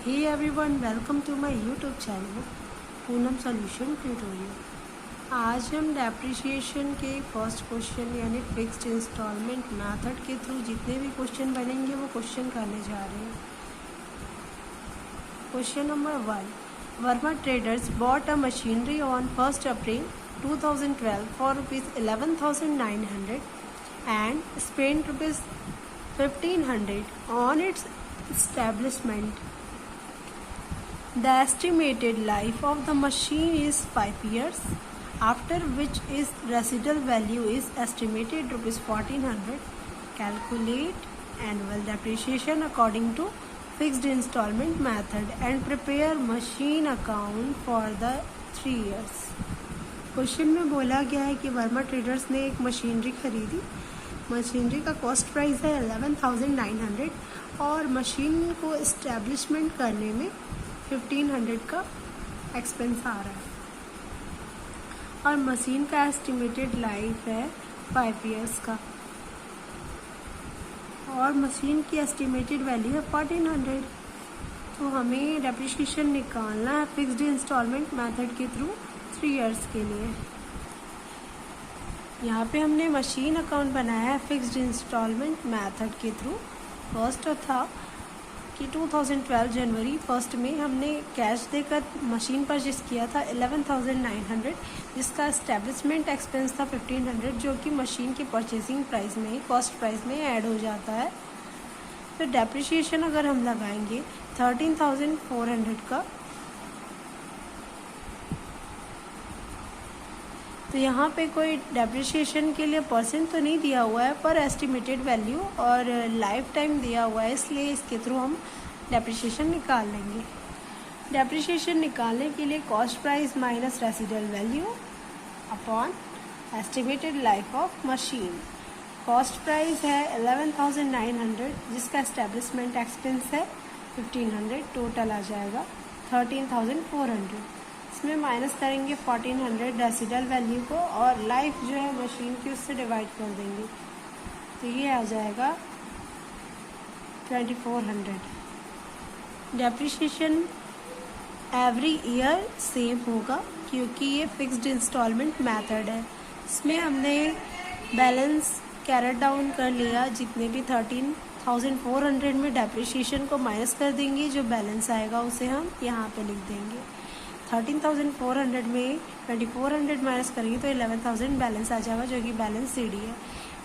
Hey everyone, welcome to my YouTube channel Poonam solution tutorial. आज हम depreciation के first question यानी फिक्स्ड इंस्टॉलमेंट मेथड के थ्रू जितने भी क्वेश्चन बनेंगे वो क्वेश्चन करने जा रहे हैं। Question number 1, Verma traders bought a machinery on 1 April 2012 for ₹11,900 and spent ₹1,500 on its establishment. The estimated life of the machine is 5 years, after which its residual value is estimated ₹1,400. Calculate annual depreciation according to fixed installment method and prepare machine account for the 3 years. Question में बोला गया है कि Verma traders ने एक machinery खरीदी। Machinery का cost price है 11,900 और मशीन को इस्टेब्लिशमेंट करने में 1,500 का एक्सपेंस आ रहा है और मशीन का एस्टिमेटेड लाइफ है 5 इयर्स का और मशीन की एस्टिमेटेड वैल्यू है 1,400। तो हमें डेप्रिसिएशन निकालना है फिक्स्ड इंस्टॉलमेंट मेथड के थ्रू 3 इयर्स के लिए। यहाँ पे हमने मशीन अकाउंट बनाया है फिक्स्ड इंस्टॉलमेंट मेथड के थ्रू। फर्स्ट था कि 2012 जनवरी 1 में हमने कैश देकर मशीन परचेस किया था 11,900, जिसका एस्टेब्लिशमेंट एक्सपेंस था 1,500, जो कि मशीन की परचेसिंग प्राइस में ही कॉस्ट प्राइस में ऐड हो जाता है। फिर डेप्रिसिएशन अगर हम लगाएंगे 13,400 का, तो यहाँ पे कोई डेप्रिसिएशन के लिए परसेंट तो नहीं दिया हुआ है, पर एस्टिमेटेड वैल्यू और लाइफ टाइम दिया हुआ है, इसलिए इसके थ्रू हम डेप्रिसिएशन निकाल लेंगे। डेप्रिसिएशन निकालने के लिए cost price minus residual value upon estimated life of machine. Cost price है 11,900, जिसका एस्टेब्लिशमेंट एक्सपेंस है 1,500, टोटल आ जाएगा 13,400। इसमें माइनस करेंगे 1,400 रेसिडुअल वैल्यू को और लाइफ जो है मशीन की उससे डिवाइड कर देंगे, तो ये आ जाएगा 2,400। डेप्रिसिएशन एवरी ईयर सेम होगा क्योंकि ये फिक्स्ड इंस्टॉलमेंट मेथड है। इसमें हमने बैलेंस कैरेट डाउन कर लिया, जितने भी 13,400 में डेप्रिसिएशन को माइनस कर देंगे, जो बैलेंस आएगा उसे हम यहाँ पे लिख देंगे। 13,400 में 2,400 माइनस करेंगे तो 11,000 बैलेंस आ जाएगा, जो कि बैलेंस CD है।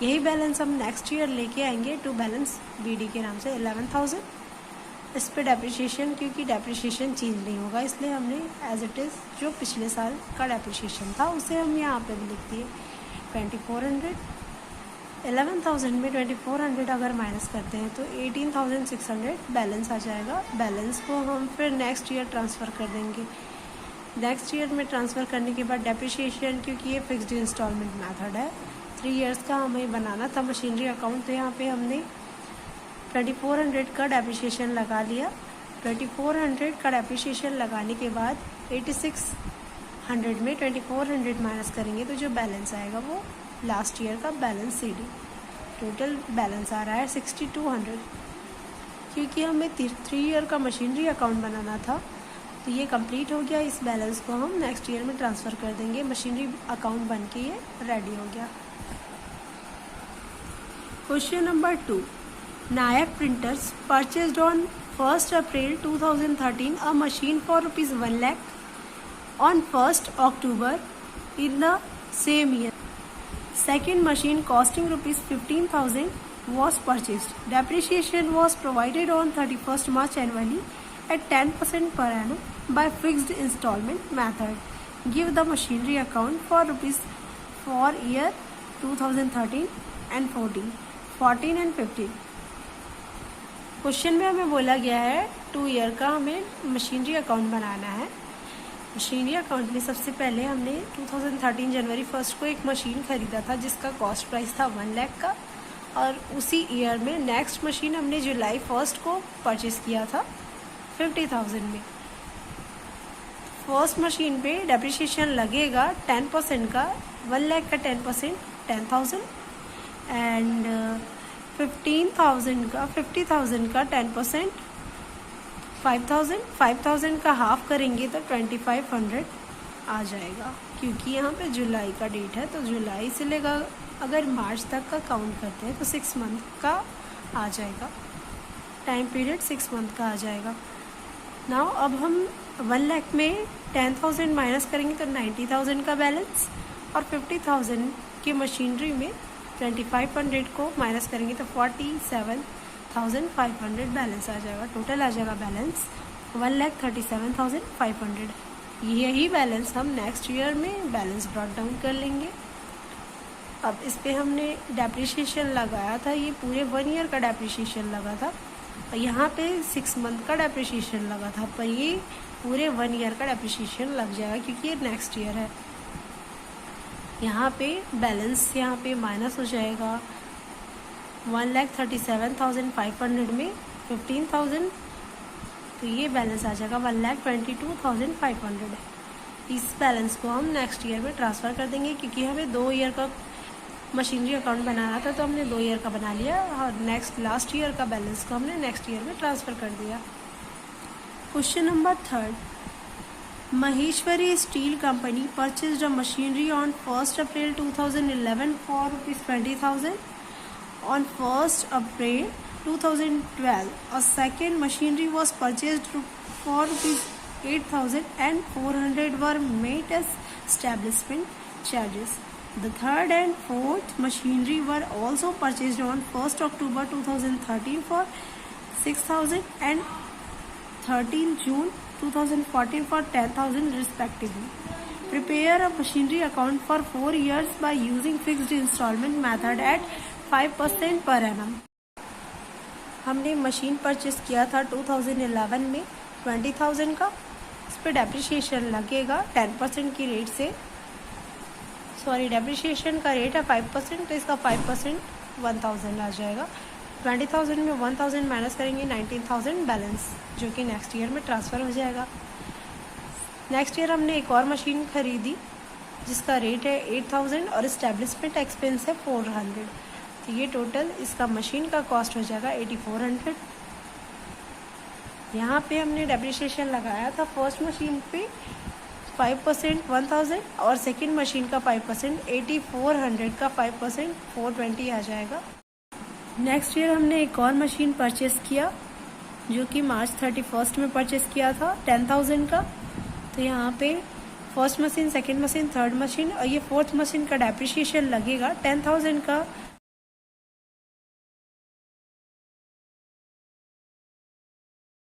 यही बैलेंस हम नेक्स्ट ईयर लेके आएंगे टू बैलेंस BD के नाम से 11,000। इस पे डेप्रिसिएशन, क्योंकि डेप्रिसिएशन चेंज नहीं होगा, इसलिए हमने एज इट इज़ जो पिछले साल का डेप्रिसिएशन था उसे हम यहाँ पे भी लिख दिए 2,400। 11,000 में 2,400 अगर माइनस करते हैं तो 18,600 बैलेंस आ जाएगा। बैलेंस को हम फिर नेक्स्ट ईयर ट्रांसफ़र कर देंगे। नेक्स्ट ईयर में ट्रांसफ़र करने के बाद डेप्रिसिएशन, क्योंकि ये फिक्स्ड इंस्टॉलमेंट मेथड है, 3 इयर्स का हमें बनाना था मशीनरी अकाउंट, तो यहाँ पे हमने 2,400 का डेप्रिसिएशन लगा लिया। 2,400 का डेप्रिसिएशन लगाने के बाद 8,600 में 2,400 माइनस करेंगे तो जो बैलेंस आएगा वो लास्ट ईयर का बैलेंस CD। टोटल बैलेंस आ रहा है 6,200। क्योंकि हमें 3 ईयर का मशीनरी अकाउंट बनाना था तो ये कंप्लीट हो गया। इस बैलेंस को हम नेक्स्ट ईयर में ट्रांसफ़र कर देंगे। मशीनरी अकाउंट बन के ये रेडी हो गया। Question number 2, Nayak printers purchased on 1 April 2013 a machine for ₹1 lakh on 1 October in the same year. Second machine costing ₹15,000 was purchased. Depreciation was provided on 31st March annually at 10% per annum by fixed installment method. Give the machinery account for year 2013 and 14 and 15. Question में हमें बोला गया है 2 year का हमें machinery account बनाना है। Machinery account में सबसे पहले हमने 2013 जनवरी 1 को एक मशीन खरीदा था, जिसका कॉस्ट प्राइस था 1 लाख का, और उसी ईयर में नेक्स्ट मशीन हमने जुलाई 1 को परचेस किया था 50,000 में। फर्स्ट मशीन पे डेप्रिसिएशन लगेगा 10% का, 1 लाख का 10% 10,000 एंड 50,000 का 10% 5,000 का हाफ करेंगे तो 2500 आ जाएगा, क्योंकि यहाँ पे जुलाई का डेट है तो जुलाई से लेकर अगर मार्च तक का काउंट करते हैं तो 6 मंथ का आ जाएगा, टाइम पीरियड 6 मंथ का आ जाएगा। नाउ अब हम 1 लाख में 10,000 माइनस करेंगे तो 90,000 का बैलेंस, और 50,000 की मशीनरी में 2500 को माइनस करेंगे तो 47,500 बैलेंस आ जाएगा। टोटल आ जाएगा बैलेंस 1,37,500। यही बैलेंस हम नेक्स्ट ईयर में बैलेंस ब्रॉट डाउन कर लेंगे। अब इस पे हमने डेप्रिसिएशन लगाया था, ये पूरे 1 ईयर का डेप्रिसिएशन लगा था, और यहाँ पे 6 मंथ का डेप्रिसिएशन लगा था, पर ये पूरे 1 ईयर का डेप्रिसिएशन लग जाएगा क्योंकि ये नेक्स्ट ईयर है। यहाँ पे बैलेंस यहाँ पे माइनस हो जाएगा 1,37,500 में 15,000, तो ये बैलेंस आ जाएगा 1,22,500। इस बैलेंस को हम नेक्स्ट ईयर में ट्रांसफ़र कर देंगे, क्योंकि हमें 2 ईयर का मशीनरी अकाउंट बनाना था तो हमने 2 ईयर का बना लिया, और लास्ट ईयर का बैलेंस को हमने नेक्स्ट ईयर में ट्रांसफ़र कर दिया। Question number 3, Maheshwari Steel Company purchased a machinery on 1st April 2011 for ₹20,000. On 1st April 2012, a second machinery was purchased for ₹8,000 and 400 were made as establishment charges. The third and fourth machinery were also purchased on 1st October 2013 for ₹6,000 and 13 June 2014 for ₹10,000 respectively. Prepare a machinery account for 4 years by using fixed installment method at 5% per annum. हमने machine purchase किया था 2011 में 20,000 का, इस पर depreciation लगेगा 10% की rate से, डेप्रिसिएशन का रेट है 5%, तो इसका 5% 1,000 आ जाएगा। 20,000 में 1,000 माइनस करेंगे 19,000 बैलेंस, जो कि नेक्स्ट ईयर में ट्रांसफ़र हो जाएगा। नेक्स्ट ईयर हमने एक और मशीन खरीदी जिसका रेट है 8,000 और इस्टेब्लिशमेंट एक्सपेंस है 400, तो ये टोटल इसका मशीन का कॉस्ट हो जाएगा 8,400। यहाँ पे हमने डेप्रिसिएशन लगाया था फर्स्ट मशीन पे 5% 1,000 और सेकंड मशीन का 5% 8,400 का 5% 420 आ जाएगा। नेक्स्ट ईयर हमने एक और मशीन परचेस किया जो कि मार्च 31 में परचेस किया था 10,000 का, तो यहाँ पे first machine, second machine, third machine और ये फोर्थ मशीन का डेप्रिसिएशन लगेगा 10,000 का